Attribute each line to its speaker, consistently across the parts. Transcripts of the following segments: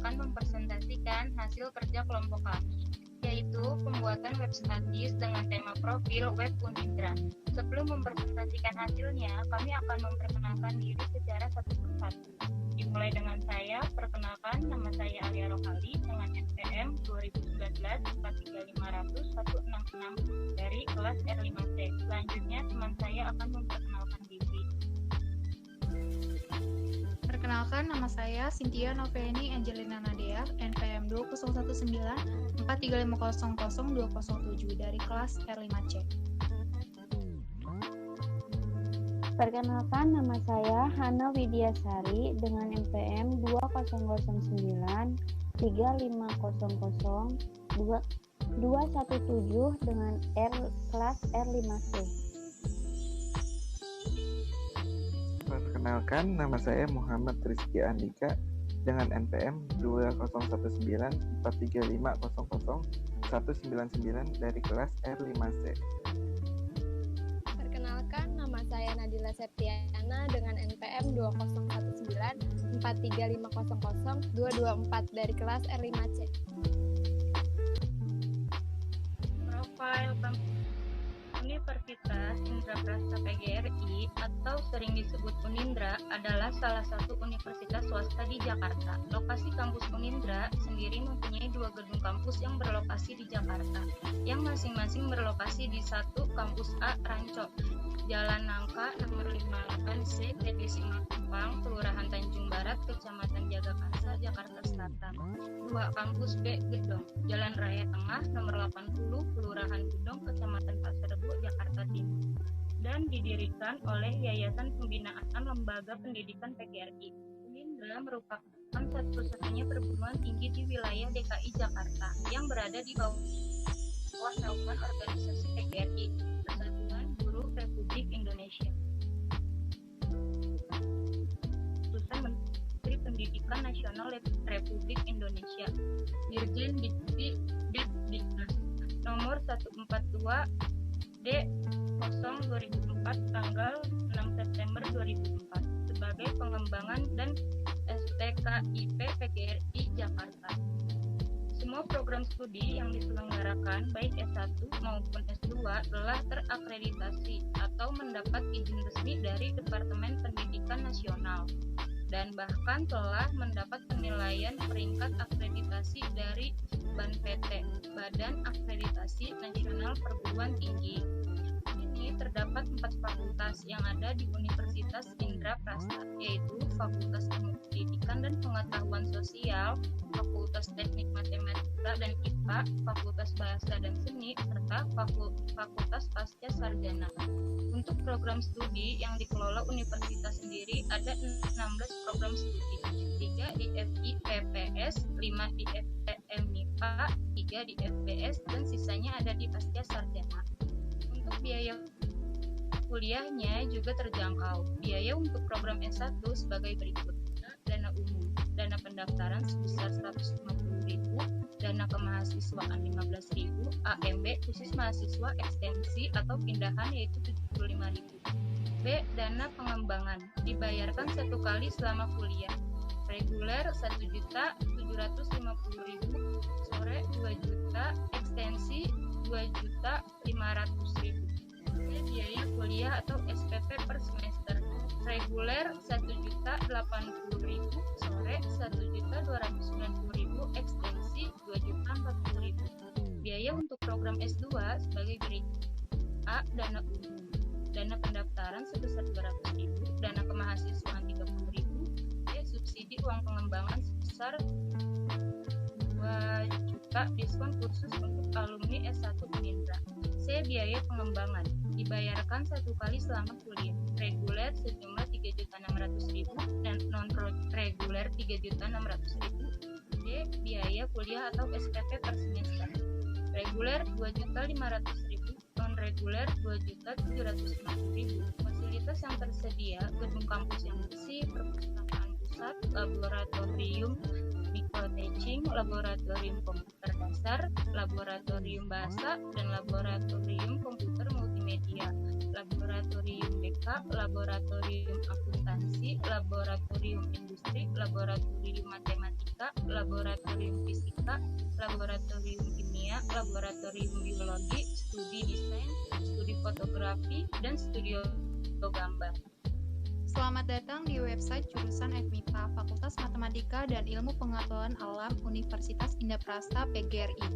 Speaker 1: akan mempresentasikan hasil kerja kelompok kami, yaitu pembuatan web statis dengan tema profil web Unindra. Sebelum mempresentasikan hasilnya, kami akan memperkenalkan diri secara satu persatu. Dimulai dengan saya, perkenalkan, nama saya Alia Rohali dengan NPM 2019-43500-166 dari kelas R5C. Selanjutnya, teman saya akan memperkenalkan diri.
Speaker 2: Perkenalkan, nama saya Cynthia Noveni Angelina Nadia, NPM 2019-43500-207 dari kelas R5C.
Speaker 3: Perkenalkan, nama saya Hana Widiasari dengan NPM 2000-3500-217 dengan kelas R5C.
Speaker 4: Perkenalkan, nama saya Muhammad Rizky Andika dengan NPM 2019-43500-199 dari kelas R5C.
Speaker 5: Perkenalkan, nama saya Nadila Septiana dengan NPM 2019-43500-224 dari kelas R5C.
Speaker 1: Profil Universitas Indraprasta PGRI atau sering disebut Unindra adalah salah satu universitas swasta di Jakarta. Lokasi kampus Unindra sendiri mempunyai 2 gedung kampus yang berlokasi di Jakarta, yang masing-masing berlokasi di satu kampus A Ranco, Jalan Nangka nomor 58C, TP Simatupang, Kelurahan Tanjung Barat, Kecamatan Jagakarsa, Jakarta Selatan. 2 kampus B Gedong, Jalan Raya Tengah nomor 80, Kelurahan Gedong, Kecamatan Pasar Rebo, Jakarta Timur, dan didirikan oleh Yayasan Pembinaan Lembaga Pendidikan PGRI. Unindra merupakan satu-satunya perguruan tinggi di wilayah DKI Jakarta yang berada di bawah naungan organisasi PGRI, Persatuan Guru Republik Indonesia. Keputusan Menteri Pendidikan Nasional Republik Indonesia, Dirjen Dikti Diknas nomor 142 D0/2004 tanggal 6 September 2004 sebagai pengembangan dan STKIP PGRI Jakarta. Semua program studi yang diselenggarakan baik S1 maupun S2 telah terakreditasi atau mendapat izin resmi dari Departemen Pendidikan Nasional dan bahkan telah mendapat penilaian peringkat akreditasi dari BANPT, Badan Akreditasi Nasional Perguruan Tinggi. Ini terdapat 4 fakultas yang ada di Universitas Indraprasta, yaitu Fakultas Ilmu Pendidikan dan Pengetahuan Sosial, Fakultas Teknik Matematika dan IPA, Fakultas Bahasa dan Seni, serta Fakultas Pasca Sarjana. Untuk program studi yang dikelola universitas sendiri ada 16 program studi, 3 di FI PPS, 5 di FTM MIPA, 3 di FBS, dan sisanya ada di Pasca Sarjana. Untuk biaya kuliahnya juga terjangkau. Biaya untuk program S1 sebagai berikut: dana umum, dana pendaftaran sebesar 150.000, dana kemahasiswaan 15.000, AMB khusus mahasiswa ekstensi atau pindahan yaitu 75.000. B. Dana pengembangan, dibayarkan 1 kali selama kuliah. Reguler 1.750.000, sore 2 juta, ekstensi 2.500.000. Biaya kuliah atau SPP per semester. Reguler 1.080.000, sore 1.290.000, ekstensi 2.040.000. Biaya untuk program S2 sebagai berikut: A. Dana umum, dana pendaftaran sebesar 200.000, dana kemahasiswaan 30.000. B. Subsidi uang pengembangan sebesar 2 juta, diskon kursus untuk alumni S1 Unindra. C. Biaya pengembangan, dibayarkan 1 kali selama kuliah. Reguler sejumlah 3.600.000 dan non-reguler 3.600.000. D. Biaya kuliah atau SPP per semester. Reguler 2.500.000, non-reguler 2.750.000. Fasilitas yang tersedia: gedung kampus yang bersih, perpustakaan pusat, laboratorium Teaching, Laboratorium Komputer Dasar, Laboratorium Bahasa, dan Laboratorium Komputer Multimedia, Laboratorium BK, Laboratorium Akuntansi, Laboratorium Industri, Laboratorium Matematika, Laboratorium Fisika, Laboratorium Kimia, Laboratorium Biologi, Studi Desain, Studi Fotografi, dan Studio Gambar.
Speaker 2: Selamat datang di website jurusan FMIPA, Fakultas Matematika dan Ilmu Pengetahuan Alam Universitas Indraprasta PGRI.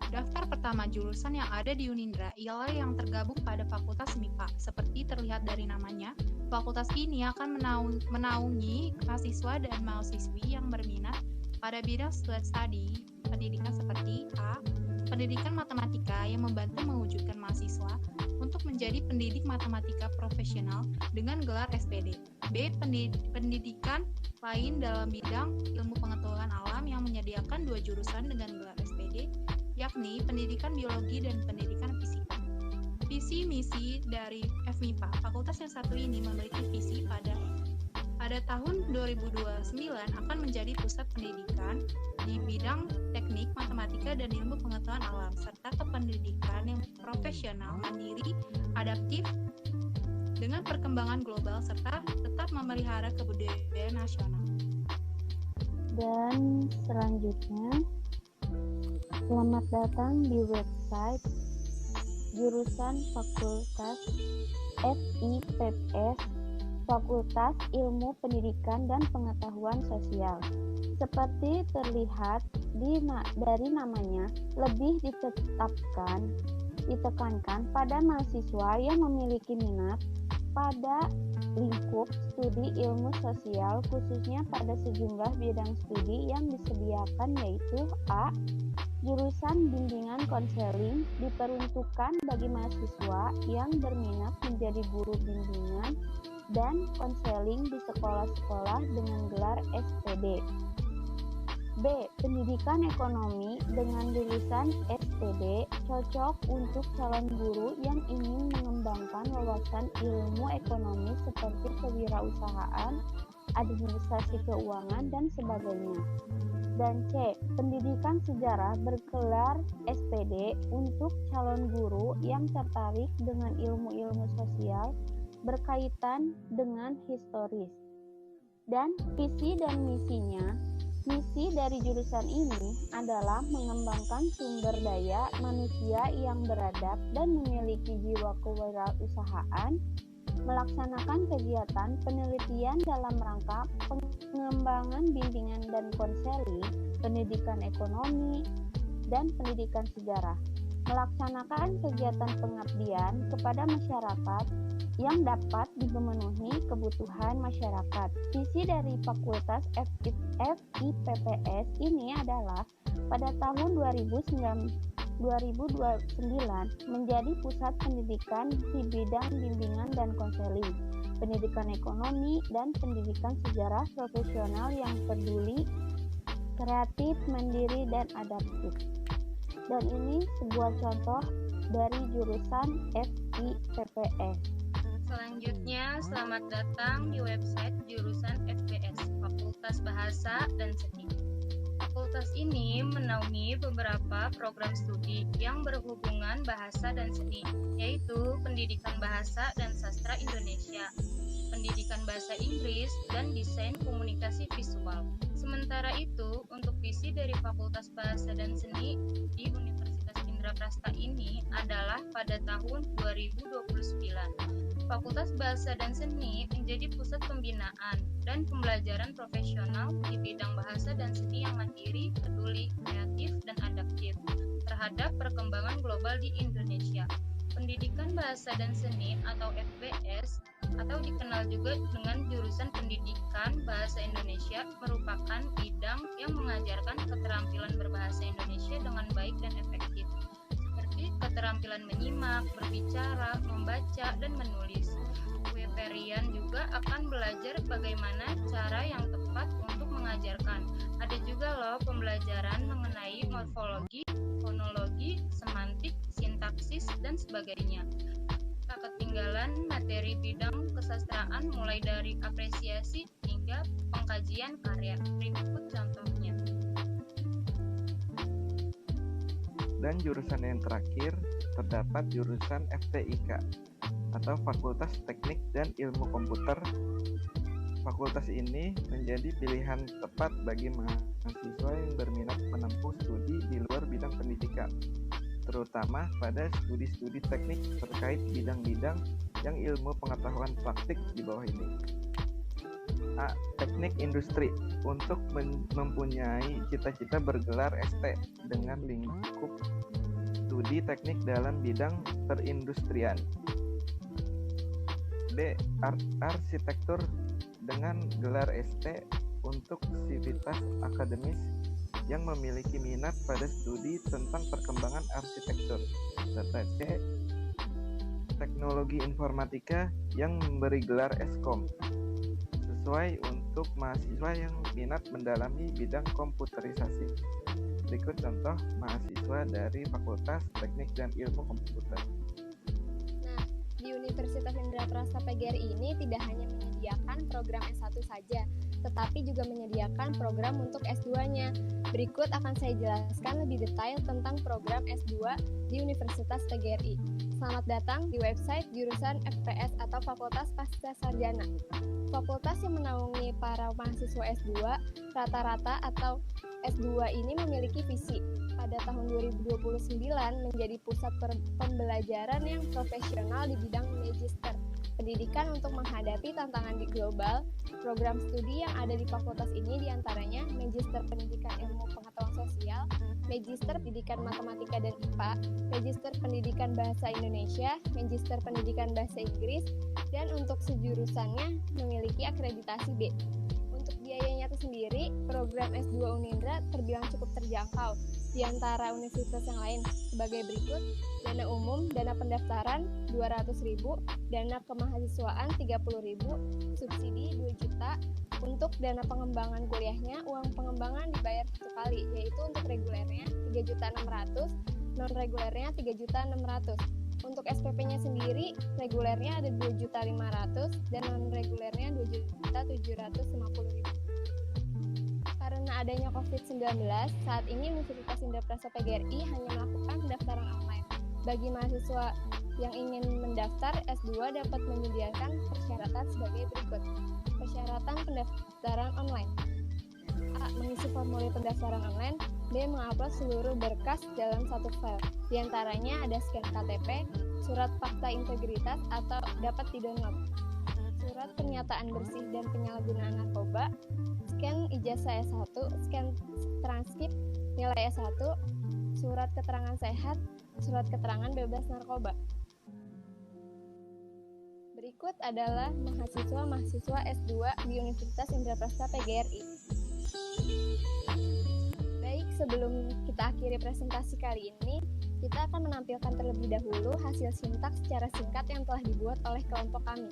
Speaker 2: Daftar pertama jurusan yang ada di Unindra ialah yang tergabung pada Fakultas MIPA. Seperti terlihat dari namanya, fakultas ini akan menaungi mahasiswa dan mahasiswi yang berminat pada bidang studi pendidikan seperti A. Pendidikan matematika yang membantu mewujudkan mahasiswa untuk menjadi pendidik matematika profesional dengan gelar SPD. B. Pendidikan lain dalam bidang ilmu pengetahuan alam yang menyediakan 2 jurusan dengan gelar SPD, yakni pendidikan biologi dan pendidikan fisika. Visi misi dari FMIPA, fakultas yang satu ini memiliki visi pada tahun 2029 akan menjadi pusat pendidikan di bidang teknik, matematika, dan ilmu pengetahuan alam, serta kependidikan yang profesional, mandiri, adaptif, dengan perkembangan global, serta tetap memelihara kebudayaan nasional.
Speaker 3: Dan selanjutnya, selamat datang di website jurusan Fakultas FIPPS, Fakultas Ilmu Pendidikan dan Pengetahuan Sosial. Seperti terlihat dari namanya, lebih ditekankan pada mahasiswa yang memiliki minat pada lingkup studi ilmu sosial, khususnya pada sejumlah bidang studi yang disediakan, yaitu A. Jurusan bimbingan konseling diperuntukkan bagi mahasiswa yang berminat menjadi guru bimbingan dan konseling di sekolah-sekolah dengan gelar SPD. B. Pendidikan ekonomi dengan lulusan SPD cocok untuk calon guru yang ingin mengembangkan wawasan ilmu ekonomi seperti kewirausahaan, administrasi keuangan, dan sebagainya. Dan C. Pendidikan sejarah bergelar SPD untuk calon guru yang tertarik dengan ilmu-ilmu sosial berkaitan dengan historis. Dan visi dan misinya, misi dari jurusan ini adalah mengembangkan sumber daya manusia yang beradab dan memiliki jiwa kewirausahaan, melaksanakan kegiatan penelitian dalam rangka pengembangan bimbingan dan konseling, pendidikan ekonomi, dan pendidikan sejarah, melaksanakan kegiatan pengabdian kepada masyarakat yang dapat memenuhi kebutuhan masyarakat. Visi dari Fakultas FIPPS ini adalah pada tahun 2029 menjadi pusat pendidikan di bidang bimbingan dan konseling, pendidikan ekonomi, dan pendidikan sejarah profesional yang peduli, kreatif, mandiri, dan adaptif. Dan ini sebuah contoh dari jurusan FIPPS.
Speaker 1: Selanjutnya, selamat datang di website jurusan FPS, Fakultas Bahasa dan Seni. Fakultas ini menaungi beberapa program studi yang berhubungan bahasa dan seni, yaitu Pendidikan Bahasa dan Sastra Indonesia, Pendidikan Bahasa Inggris, dan Desain Komunikasi Visual. Sementara itu, untuk visi dari Fakultas Bahasa dan Seni di Universitas Indraprasta ini adalah pada tahun 2029. Fakultas Bahasa dan Seni menjadi pusat pembinaan dan pembelajaran profesional di bidang bahasa dan seni yang mandiri, peduli, kreatif, dan adaptif terhadap perkembangan global di Indonesia. Pendidikan Bahasa dan Seni atau FBS atau dikenal juga dengan jurusan Pendidikan Bahasa Indonesia merupakan bidang yang mengajarkan keterampilan berbahasa Indonesia dengan baik dan efektif, seperti keterampilan menyimak, berbicara, membaca, dan menulis. Weperian juga akan belajar bagaimana cara yang tepat untuk mengajarkan. Ada juga loh pembelajaran mengenai morfologi, fonologi, semantik, sintaksis, dan sebagainya. Tak ketinggalan materi bidang kesastraan mulai dari apresiasi hingga pengkajian karya. Berikut contoh.
Speaker 4: Dan jurusan yang terakhir terdapat jurusan FTIK atau Fakultas Teknik dan Ilmu Komputer. Fakultas ini menjadi pilihan tepat bagi mahasiswa yang berminat menempuh studi di luar bidang pendidikan, terutama pada studi-studi teknik terkait bidang-bidang yang ilmu pengetahuan praktik di bawah ini. A. Teknik industri untuk mempunyai cita-cita bergelar ST dengan lingkup studi teknik dalam bidang perindustrian. B. Arsitektur dengan gelar ST untuk sivitas akademis yang memiliki minat pada studi tentang perkembangan arsitektur. Serta C. Teknologi informatika yang memberi gelar Eskom sesuai untuk mahasiswa yang minat mendalami bidang komputerisasi. Berikut contoh mahasiswa dari Fakultas Teknik dan Ilmu Komputer.
Speaker 5: Nah, di Universitas Indraprasta PGRI ini tidak hanya menyediakan program S1 saja, tetapi juga menyediakan program untuk S2-nya. Berikut akan saya jelaskan lebih detail tentang program S2 di Universitas PGRI. Selamat datang di website jurusan FPS atau Fakultas Pascasarjana. Fakultas yang menaungi para mahasiswa S2 rata-rata atau S2 ini memiliki visi pada tahun 2029 menjadi pusat pembelajaran yang profesional di bidang magister pendidikan untuk menghadapi tantangan di global. Program studi yang ada di fakultas ini diantaranya Magister Pendidikan Ilmu Pengetahuan Sosial, Magister Pendidikan Matematika dan IPA, Magister Pendidikan Bahasa Indonesia, Magister Pendidikan Bahasa Inggris, dan untuk sejurusannya memiliki akreditasi B. Untuk biayanya itu sendiri, program S2 Unindra terbilang cukup terjangkau di antara universitas yang lain sebagai berikut: dana umum, dana pendaftaran 200.000, dana kemahasiswaan 30.000, subsidi 2 juta. Untuk dana pengembangan kuliahnya, uang pengembangan dibayar 1 kali, yaitu untuk regulernya 3.600.000, non regulernya 3.600.000. Untuk SPP-nya sendiri, regulernya ada 2.500.000 dan non regulernya 2.750.000. Karena adanya COVID-19, saat ini Universitas Indraprasta PGRI hanya melakukan pendaftaran online. Bagi mahasiswa yang ingin mendaftar S2 dapat menyediakan persyaratan sebagai berikut. Persyaratan pendaftaran online: A. Mengisi formulir pendaftaran online. B. Mengupload seluruh berkas dalam satu file. Di antaranya ada scan KTP, surat fakta integritas atau dapat di-download, surat pernyataan bersih dan penyalahgunaan narkoba, scan ijazah S1, scan transkrip nilai S1, surat keterangan sehat, surat keterangan bebas narkoba. Berikut adalah mahasiswa-mahasiswa S2 di Universitas Indraprasta PGRI. Baik, sebelum kita akhiri presentasi kali ini, kita akan menampilkan terlebih dahulu hasil sintaks secara singkat yang telah dibuat oleh kelompok kami.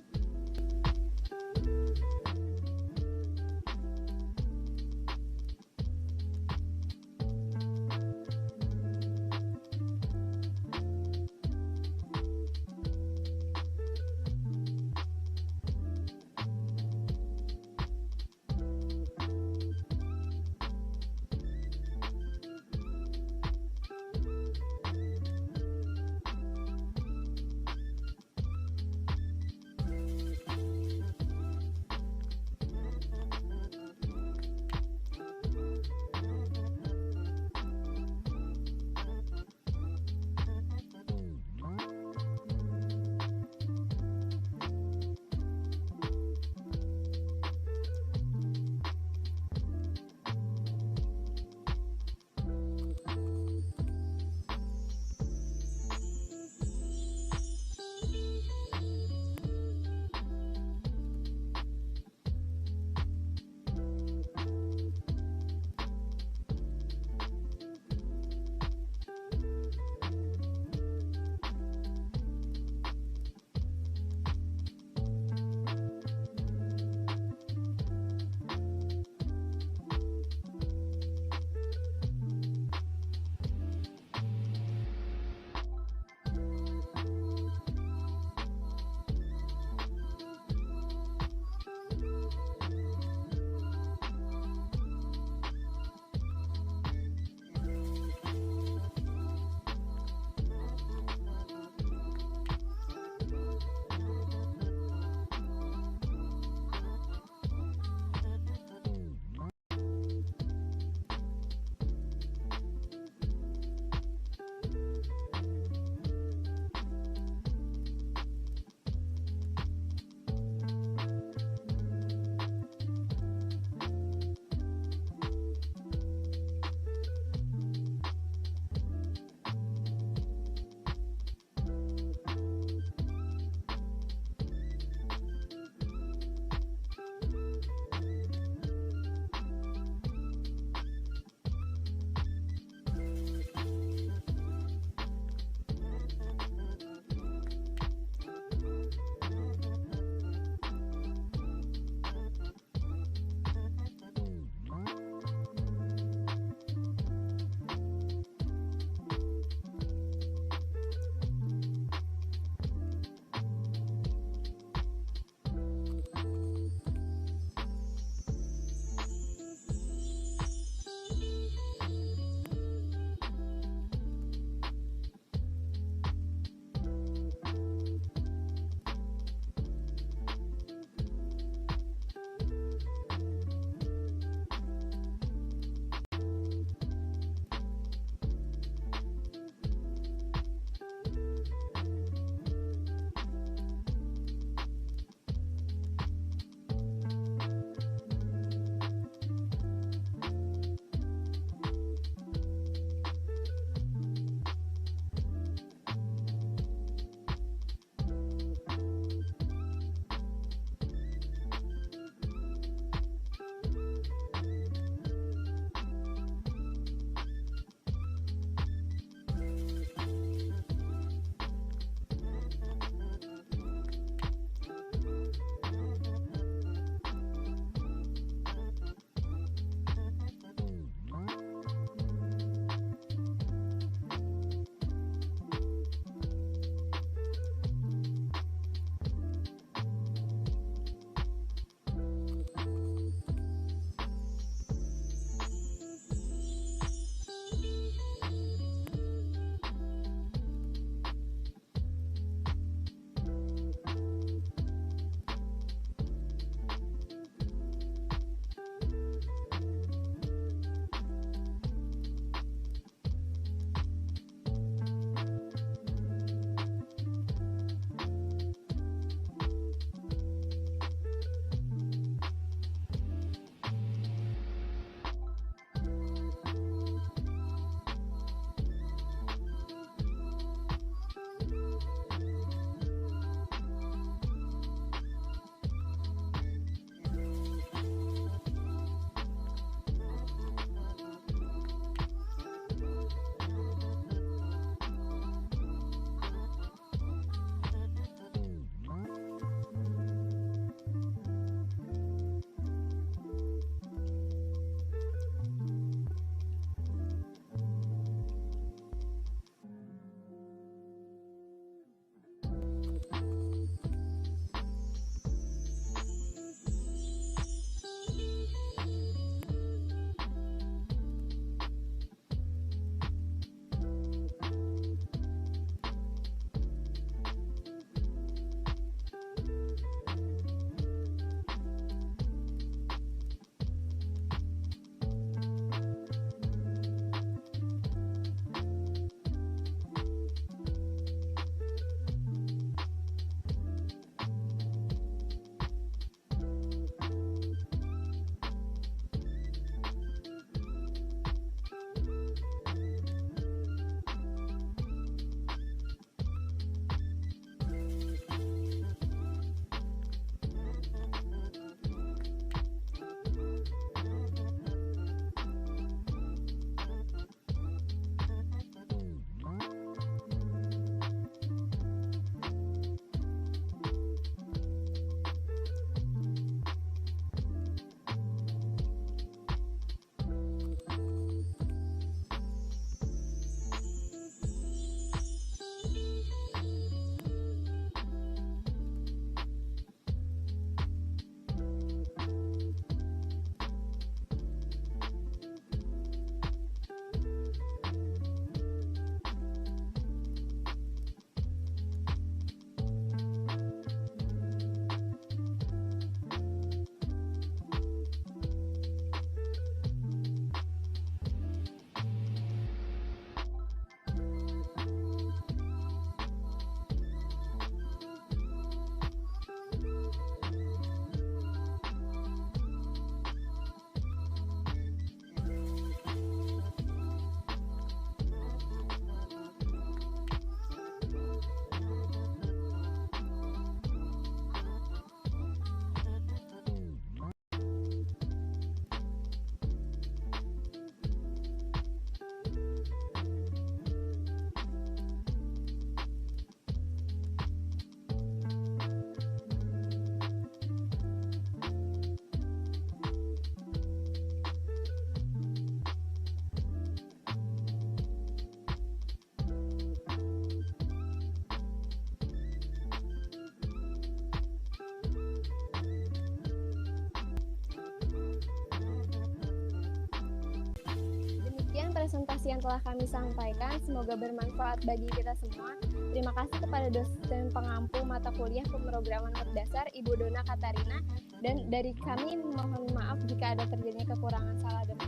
Speaker 5: presentasi yang telah kami sampaikan. Semoga bermanfaat bagi kita semua. Terima kasih kepada dosen pengampu mata kuliah pemrograman berdasar Ibu Dona Katarina, dan dari kami mohon maaf jika ada terjadinya kekurangan salah dan